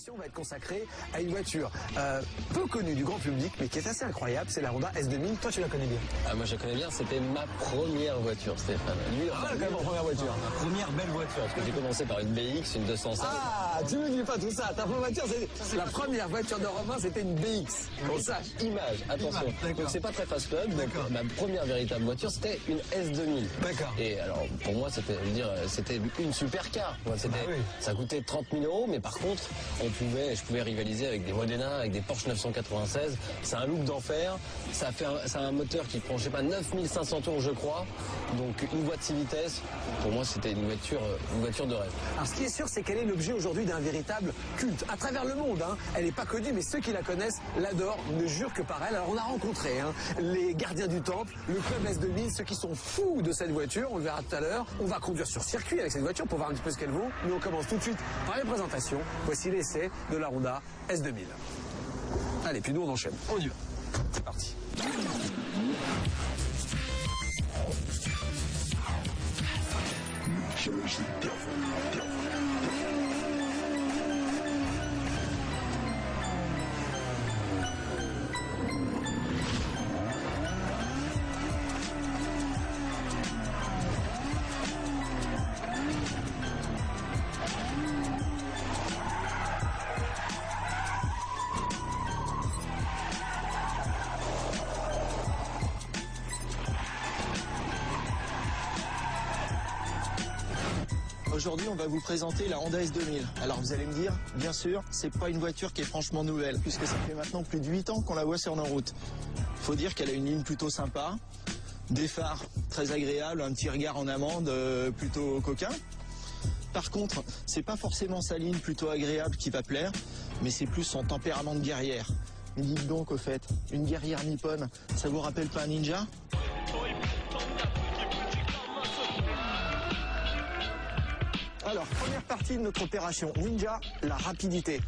émission va être consacrée à une voiture peu connue du grand public, mais qui est assez incroyable, c'est la Honda S2000. Toi, tu la connais bien? Ah, moi, je la connais bien, c'était ma première voiture, Stéphane. Lui, quand même en première voiture. Ma première belle voiture, parce que j'ai commencé par une BX, une 205. Ah, tu me dis pas tout ça. Ta première voiture, c'est la première voiture de Romain, c'était une BX. Qu'on sache. Image, attention. Donc, c'est pas très fast-club. Ma première véritable voiture, c'était une S2000. D'accord. Et alors, pour moi, c'était une supercar. Ça coûtait 30 000 €, mais par contre, je pouvais rivaliser avec des Modena, avec des Porsche 996. C'est un look d'enfer. Ça a un moteur qui prend, je sais pas, 9500 tours, je crois. Donc, une boîte 6 vitesses. Pour moi, c'était une voiture de rêve. Alors, ce qui est sûr, c'est qu'elle est l'objet aujourd'hui d'un véritable culte à travers le monde. Elle n'est pas connue, mais ceux qui la connaissent l'adorent, ne jurent que par elle. Alors, on a rencontré les gardiens du temple, le club S2000, ceux qui sont fous de cette voiture. On le verra tout à l'heure. On va conduire sur circuit avec cette voiture pour voir un petit peu ce qu'elle vaut. Mais on commence tout de suite par les présentations. Voici l'essai de la Honda S2000. Allez, puis nous, on enchaîne. On y va. C'est parti. Aujourd'hui, on va vous présenter la Honda S2000. Alors vous allez me dire, bien sûr, c'est pas une voiture qui est franchement nouvelle, puisque ça fait maintenant plus de 8 ans qu'on la voit sur nos routes. Faut dire qu'elle a une ligne plutôt sympa, des phares très agréables, un petit regard en amande plutôt coquin. Par contre, c'est pas forcément sa ligne plutôt agréable qui va plaire, mais c'est plus son tempérament de guerrière. Mais dites donc au fait, une guerrière nippone, ça vous rappelle pas un ninja ? Alors, première partie de notre opération Ninja, la rapidité.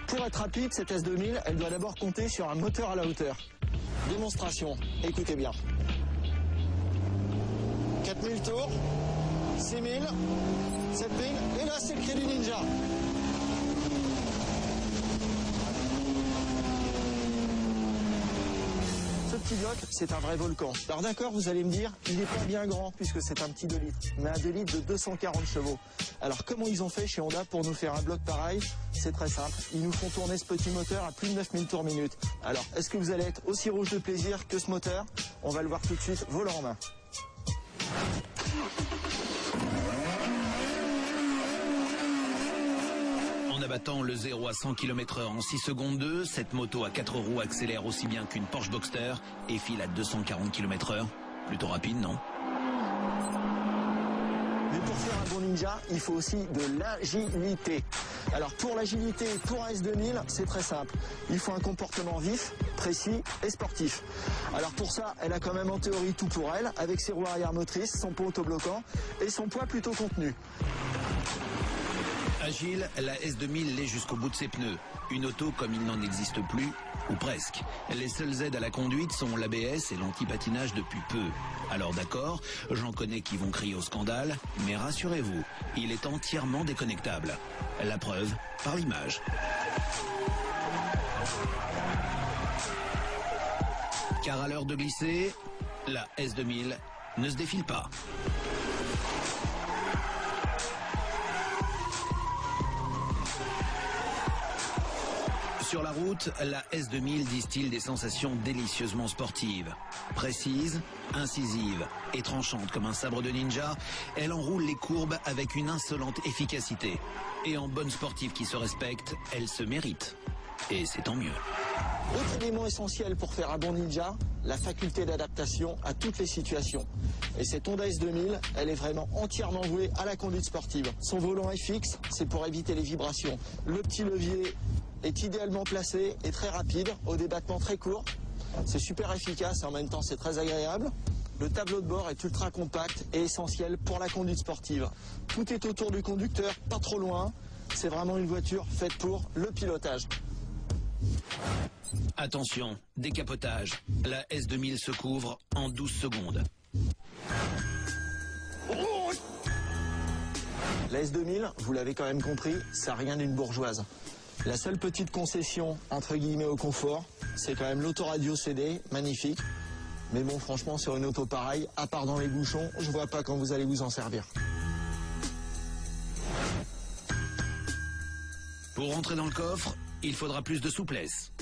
Pour être rapide, cette S2000, elle doit d'abord compter sur un moteur à la hauteur. Démonstration, écoutez bien. 4000 tours, 6000, 7000, et là c'est le cri du ninja. Ce petit bloc, c'est un vrai volcan. Alors d'accord, vous allez me dire, il n'est pas bien grand puisque c'est un petit 2 litres, mais un 2 litres de 240 chevaux. Alors comment ils ont fait chez Honda pour nous faire un bloc pareil? C'est très simple, ils nous font tourner ce petit moteur à plus de 9000 tours minute. Alors est-ce que vous allez être aussi rouge de plaisir que ce moteur? On va le voir tout de suite, volant en main. En abattant le 0 à 100 km/h en 6 secondes 2, cette moto à 4 roues accélère aussi bien qu'une Porsche Boxster et file à 240 km/h. Plutôt rapide, non? Mais pour faire un bon ninja, il faut aussi de l'agilité. Alors pour l'agilité, pour un S2000, c'est très simple. Il faut un comportement vif, précis et sportif. Alors pour ça, elle a quand même en théorie tout pour elle, avec ses roues arrière motrices, son pont autobloquant et son poids plutôt contenu. Agile, la S2000 l'est jusqu'au bout de ses pneus. Une auto comme il n'en existe plus, ou presque. Les seules aides à la conduite sont l'ABS et l'anti-patinage depuis peu. Alors d'accord, j'en connais qui vont crier au scandale, mais rassurez-vous, il est entièrement déconnectable. La preuve, par l'image. Car à l'heure de glisser, la S2000 ne se défile pas. Sur la route, la S2000 distille des sensations délicieusement sportives. Précise, incisive et tranchante comme un sabre de ninja, elle enroule les courbes avec une insolente efficacité. Et en bonne sportive qui se respecte, elle se mérite. Et c'est tant mieux. Autre élément essentiel pour faire un bon ninja, la faculté d'adaptation à toutes les situations. Et cette Honda S2000, elle est vraiment entièrement vouée à la conduite sportive. Son volant est fixe, c'est pour éviter les vibrations. Le petit levier est idéalement placé et très rapide, au débattement très court. C'est super efficace et en même temps c'est très agréable. Le tableau de bord est ultra compact et essentiel pour la conduite sportive. Tout est autour du conducteur, pas trop loin. C'est vraiment une voiture faite pour le pilotage. Attention, décapotage. La S2000 se couvre en 12 secondes. La S2000, vous l'avez quand même compris, ça n'a rien d'une bourgeoise. La seule petite concession, entre guillemets, au confort, c'est quand même l'autoradio CD, magnifique. Mais bon, franchement, sur une auto pareille, à part dans les bouchons, je vois pas quand vous allez vous en servir. Pour rentrer dans le coffre, il faudra plus de souplesse.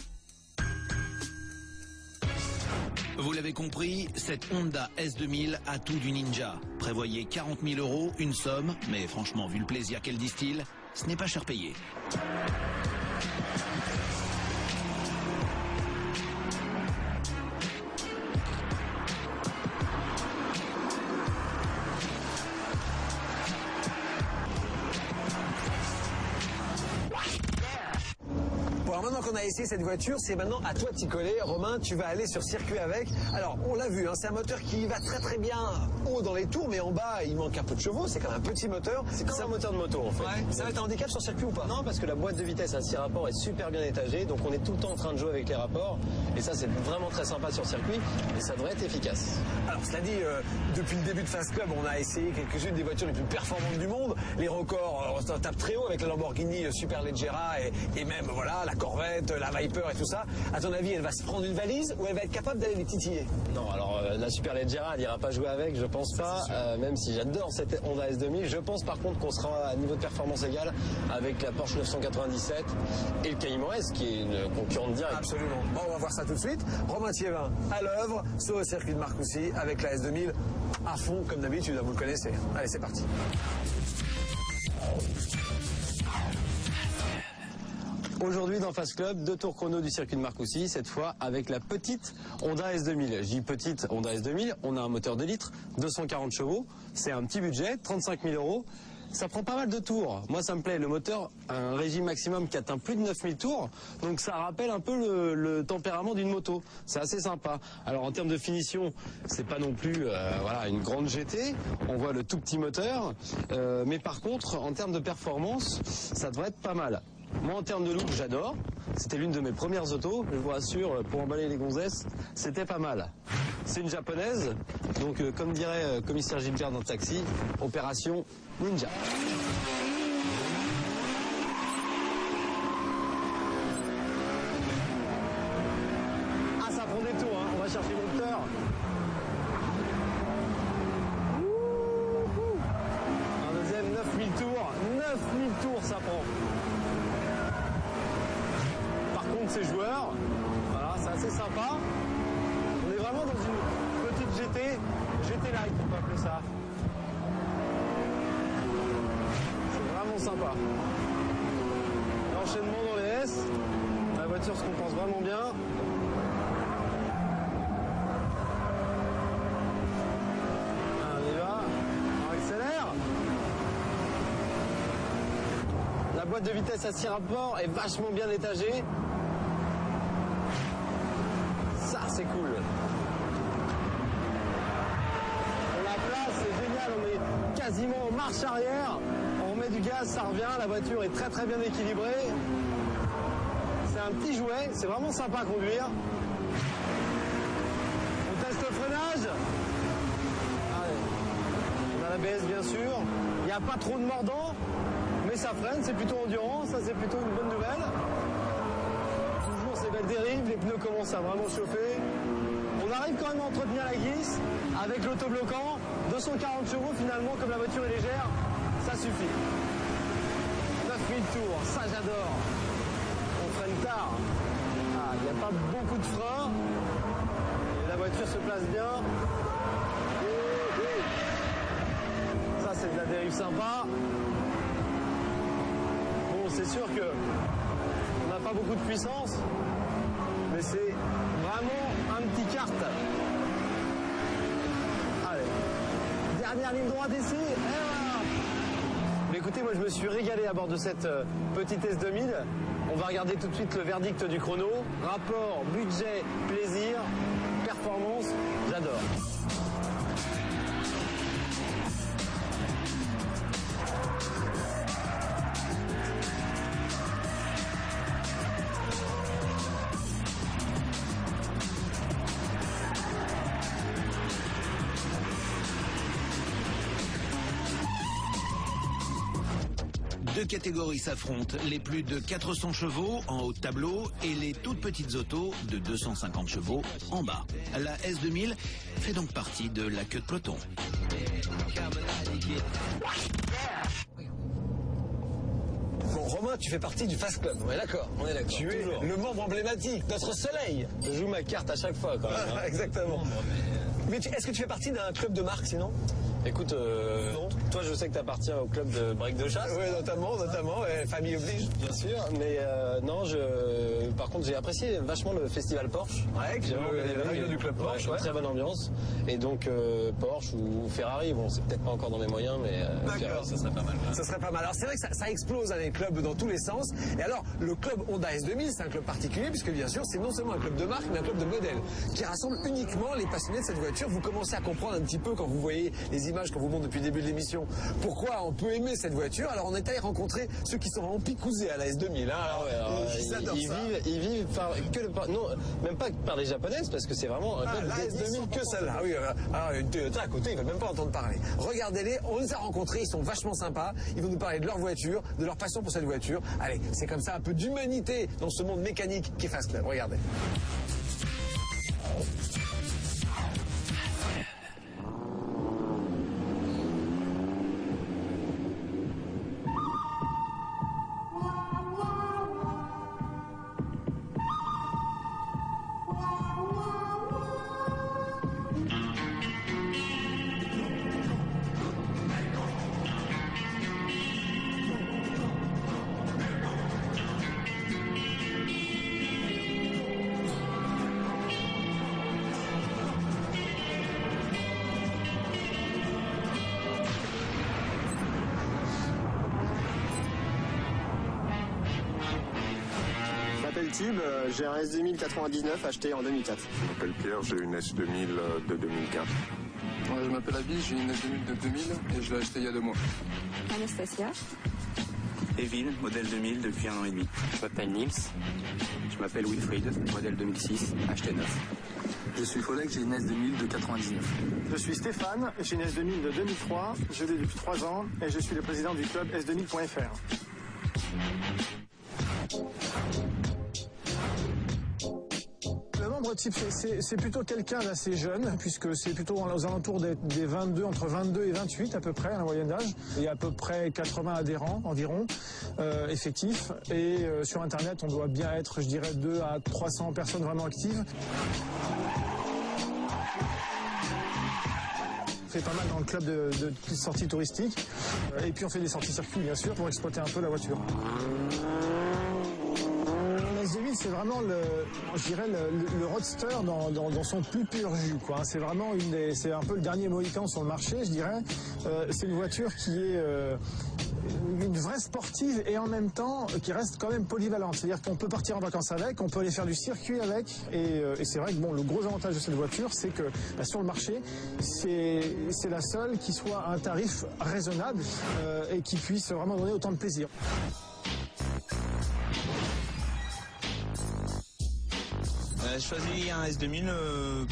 Vous l'avez compris, cette Honda S2000 a tout du Ninja. Prévoyez 40 000 €, une somme, mais franchement, vu le plaisir qu'elle distille, ce n'est pas cher payé. Maintenant qu'on a essayé cette voiture, c'est maintenant à toi de t'y coller. Romain, tu vas aller sur circuit avec. Alors, on l'a vu, hein, c'est un moteur qui va très très bien haut dans les tours, mais en bas, il manque un peu de chevaux. C'est quand même un petit moteur. C'est comme un moteur de moto en fait. Ouais. Ça va être un handicap sur circuit ou pas? Non, parce que la boîte de vitesse à 6 rapports est super bien étagée, donc on est tout le temps en train de jouer avec les rapports. Et ça, c'est vraiment très sympa sur circuit, et ça devrait être efficace. Alors, cela dit, depuis le début de Fast Club, on a essayé quelques-unes des voitures les plus performantes du monde. Les records, on tape très haut avec la Lamborghini Superleggera et même, voilà, la Corvette, la Viper et tout ça. À ton avis, elle va se prendre une valise ou elle va être capable d'aller les titiller? Non, alors la Superleggera, elle n'ira pas jouer avec, je pense pas. Même si j'adore cette Honda S2000, je pense par contre qu'on sera à niveau de performance égal avec la Porsche 997 et le Cayman S, qui est une concurrente directe. Absolument. Bon, on va voir ça tout de suite. Romain Thiévin à l'œuvre sur le circuit de Marcoussis avec la S2000 à fond comme d'habitude, vous le connaissez. Allez, c'est parti. Aujourd'hui dans Fast Club, 2 tours chrono du circuit de Marcoussis, cette fois avec la petite Honda S2000. Je dis petite Honda S2000, on a un moteur 2 litres, 240 chevaux, c'est un petit budget, 35 000 €. Ça prend pas mal de tours. Moi, ça me plaît. Le moteur a un régime maximum qui atteint plus de 9000 tours. Donc, ça rappelle un peu le tempérament d'une moto. C'est assez sympa. Alors, en termes de finition, c'est pas non plus voilà, une grande GT. On voit le tout petit moteur. Mais par contre, en termes de performance, ça devrait être pas mal. Moi, en termes de look, j'adore. C'était l'une de mes premières autos. Je vous rassure, pour emballer les gonzesses, c'était pas mal. C'est une japonaise. Donc, comme dirait commissaire Gilbert dans Taxi, opération Ninja. Ah, ça prend des tours, hein. On va chercher le moteur. Un deuxième, 9000 tours. 9000 tours, ça prend. Par contre, c'est joueur. Voilà, c'est assez sympa. On est vraiment dans une petite GT. GT Light, on peut appeler ça. C'est vraiment sympa. L'enchaînement dans les S. La voiture se compense vraiment bien. On y va. On accélère. La boîte de vitesse à 6 rapports est vachement bien étagée. Ça, c'est cool. La place, c'est génial. On est quasiment en marche arrière. On met du gaz, ça revient. La voiture est très très bien équilibrée. C'est un petit jouet. C'est vraiment sympa à conduire. On teste le freinage. Allez. On a l'ABS bien sûr. Il n'y a pas trop de mordant. Mais ça freine, c'est plutôt endurant. Ça, c'est plutôt une bonne nouvelle. Toujours ces belles dérives. Les pneus commencent à vraiment chauffer. On arrive quand même à entretenir la glisse avec l'autobloquant. 240 chevaux finalement, comme la voiture est légère, ça suffit. 9000 tours, ça j'adore. On freine tard. Ah, il n'y a pas beaucoup de frein. Et la voiture se place bien. Ça c'est de la dérive sympa. Bon, c'est sûr que on n'a pas beaucoup de puissance, mais c'est vraiment un petit kart. Allez, dernière ligne droite d'essai. Mais écoutez, moi je me suis régalé à bord de cette petite S2000. On va regarder tout de suite le verdict du chrono. Rapport, budget, plaisir, performance, j'adore. Deux catégories s'affrontent, les plus de 400 chevaux en haut de tableau et les toutes petites autos de 250 chevaux en bas. La S2000 fait donc partie de la queue de peloton. Bon, Romain, tu fais partie du Fast Club. On est d'accord. Tu es le membre emblématique, notre soleil. Je joue ma carte à chaque fois quand même. Hein. Exactement. Mais est-ce que tu fais partie d'un club de marque sinon? Écoute, toi je sais que tu appartiens au club de break de chasse. Oui, notamment, famille oblige. Bien sûr, mais non, par contre j'ai apprécié vachement le festival Porsche. Ouais, la réunion du club Porsche, ouais. Très bonne ambiance. Et donc Porsche ou Ferrari, bon c'est peut-être pas encore dans mes moyens, mais Ferrari ça serait pas mal. Ça serait pas mal. Alors c'est vrai que ça explose les clubs dans tous les sens. Et alors le club Honda S2000, c'est un club particulier puisque bien sûr c'est non seulement un club de marque, mais un club de modèle qui rassemble uniquement les passionnés de cette voiture. Vous commencez à comprendre un petit peu quand vous voyez les images qu'on vous montre depuis le début de l'émission, pourquoi on peut aimer cette voiture. Alors on est allé rencontrer ceux qui sont vraiment picousés à la S2000. Ils vivent non, même pas par les japonaises, parce que c'est vraiment un club la S2000 que celle-là. Oui, alors à côté, ils veulent même pas entendre parler. Regardez-les, on les a rencontrés, ils sont vachement sympas. Ils vont nous parler de leur voiture, de leur passion pour cette voiture. Allez, c'est comme ça un peu d'humanité dans ce monde mécanique qui est Fast Club. Regardez. J'ai un S2000 99 acheté en 2004. Je m'appelle Pierre, j'ai une S2000 de 2004. Je m'appelle Abby, j'ai une S2000 de 2000 et je l'ai achetée il y a 2 mois. Anastasia. Evil, modèle 2000 depuis 1 an et demi. Je m'appelle Nils. Je m'appelle Wilfried, modèle 2006, acheté neuf. Je suis Folek, j'ai une S2000 de 99. Je suis Stéphane, j'ai une S2000 de 2003, je l'ai depuis 3 ans et je suis le président du club S2000.fr. Le membre type, c'est plutôt quelqu'un d'assez jeune, puisque c'est plutôt aux alentours des 22, entre 22 et 28 à peu près, la moyenne d'âge. Il y a à peu près 80 adhérents environ, effectifs. Et sur Internet, on doit bien être, je dirais, 2 à 300 personnes vraiment actives. On fait pas mal dans le club de sorties touristiques. Et puis on fait des sorties circuits, bien sûr, pour exploiter un peu la voiture. S2000, c'est vraiment le roadster dans son plus pur jus, quoi. C'est vraiment c'est un peu le dernier mohican sur le marché, je dirais. C'est une voiture qui est une vraie sportive et en même temps qui reste quand même polyvalente. C'est-à-dire qu'on peut partir en vacances avec, on peut aller faire du circuit avec. Et c'est vrai que le gros avantage de cette voiture, c'est que sur le marché, c'est la seule qui soit à un tarif raisonnable et qui puisse vraiment donner autant de plaisir. J'ai choisi un S2000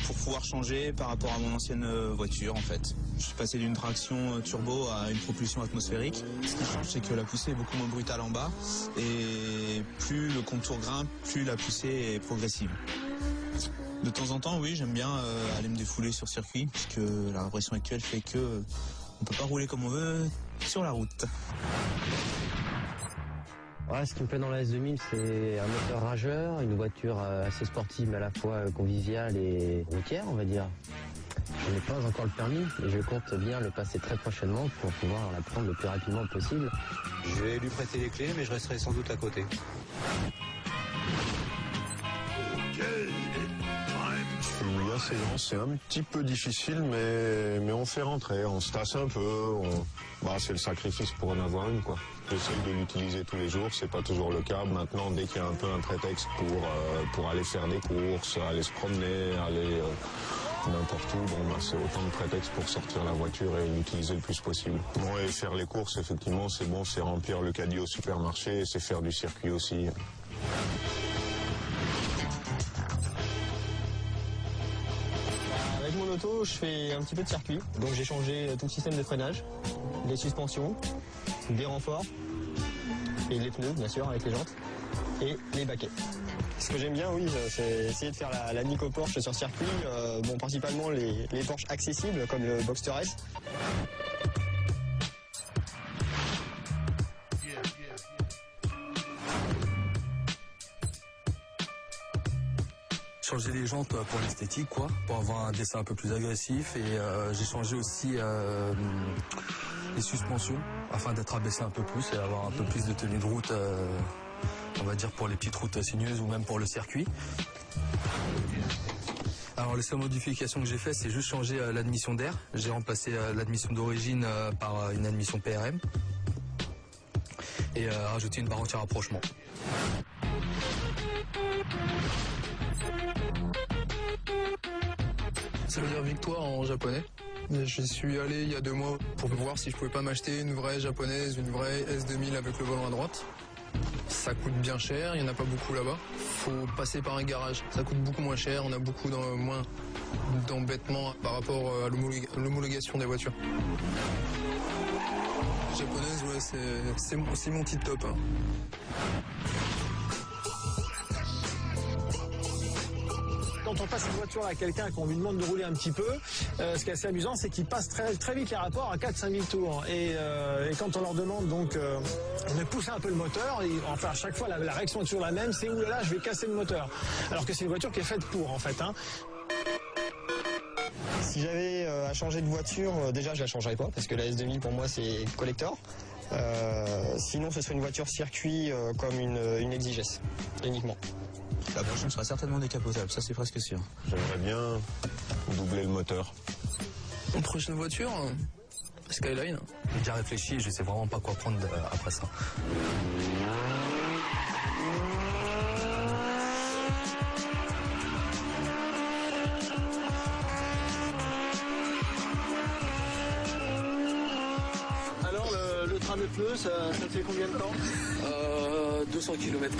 pour pouvoir changer par rapport à mon ancienne voiture en fait. Je suis passé d'une traction turbo à une propulsion atmosphérique. Ce qui change, c'est que la poussée est beaucoup moins brutale en bas et plus le contour grimpe, plus la poussée est progressive. De temps en temps, oui, j'aime bien aller me défouler sur circuit puisque la pression actuelle fait que on peut pas rouler comme on veut sur la route. Ouais, ce qui me plaît dans la S2000, c'est un moteur rageur, une voiture assez sportive mais à la fois conviviale et routière, on va dire. Je n'ai pas encore le permis et je compte bien le passer très prochainement pour pouvoir la prendre le plus rapidement possible. Je vais lui prêter les clés, mais je resterai sans doute à côté. Je suis assez lent, c'est un petit peu difficile, mais on fait rentrer, on se tasse un peu, c'est le sacrifice pour en avoir une, quoi. J'essaie de l'utiliser tous les jours, c'est pas toujours le cas. Maintenant, dès qu'il y a un peu un prétexte pour aller faire des courses, aller se promener, aller n'importe où, c'est autant de prétextes pour sortir la voiture et l'utiliser le plus possible. Bon, et faire les courses, effectivement, c'est bon, c'est remplir le caddie au supermarché, et c'est faire du circuit aussi. Avec mon auto, je fais un petit peu de circuit, donc j'ai changé tout le système de freinage, les suspensions, des renforts, Et les pneus, bien sûr, avec les jantes. Et les baquets. Ce que j'aime bien, oui, c'est essayer de faire la Nico Porsche sur circuit. Bon, principalement les Porsche accessibles, comme le Boxster S. Changer les jantes pour l'esthétique, quoi, pour avoir un dessin un peu plus agressif, et j'ai changé aussi les suspensions afin d'être abaissé un peu plus et avoir un peu plus de tenue de route, on va dire pour les petites routes sinueuses ou même pour le circuit. Alors les seules modifications que j'ai fait, c'est juste changer l'admission d'air. J'ai remplacé l'admission d'origine par une admission PRM et rajouté une barre anti-rapprochement. Ça veut dire victoire en japonais. Je suis allé il y a 2 mois pour voir si je pouvais pas m'acheter une vraie japonaise, une vraie S2000 avec le volant à droite. Ça coûte bien cher, il n'y en a pas beaucoup là-bas. Faut passer par un garage, ça coûte beaucoup moins cher, on a beaucoup moins d'embêtements par rapport à l'homologation des voitures. Japonaise, ouais, c'est mon petit top. Hein. Quand on passe une voiture à quelqu'un qu'on lui demande de rouler un petit peu, ce qui est assez amusant, c'est qu'il passe très vite les rapports à 4-5 000 tours. Et quand on leur demande donc de pousser un peu le moteur, enfin à chaque fois la réaction est toujours la même, c'est oulala, je vais casser le moteur. Alors que c'est une voiture qui est faite pour en fait. Hein. Si j'avais à changer de voiture, déjà je la changerais pas parce que la S2000 pour moi c'est collector. Sinon ce serait une voiture circuit comme une Exigès uniquement. La prochaine sera certainement décapotable, ça c'est presque sûr. J'aimerais bien doubler le moteur. Une prochaine voiture, Skyline. J'ai déjà réfléchi et je sais vraiment pas quoi prendre après ça. Alors le train de pneus, ça fait combien de temps 200 km.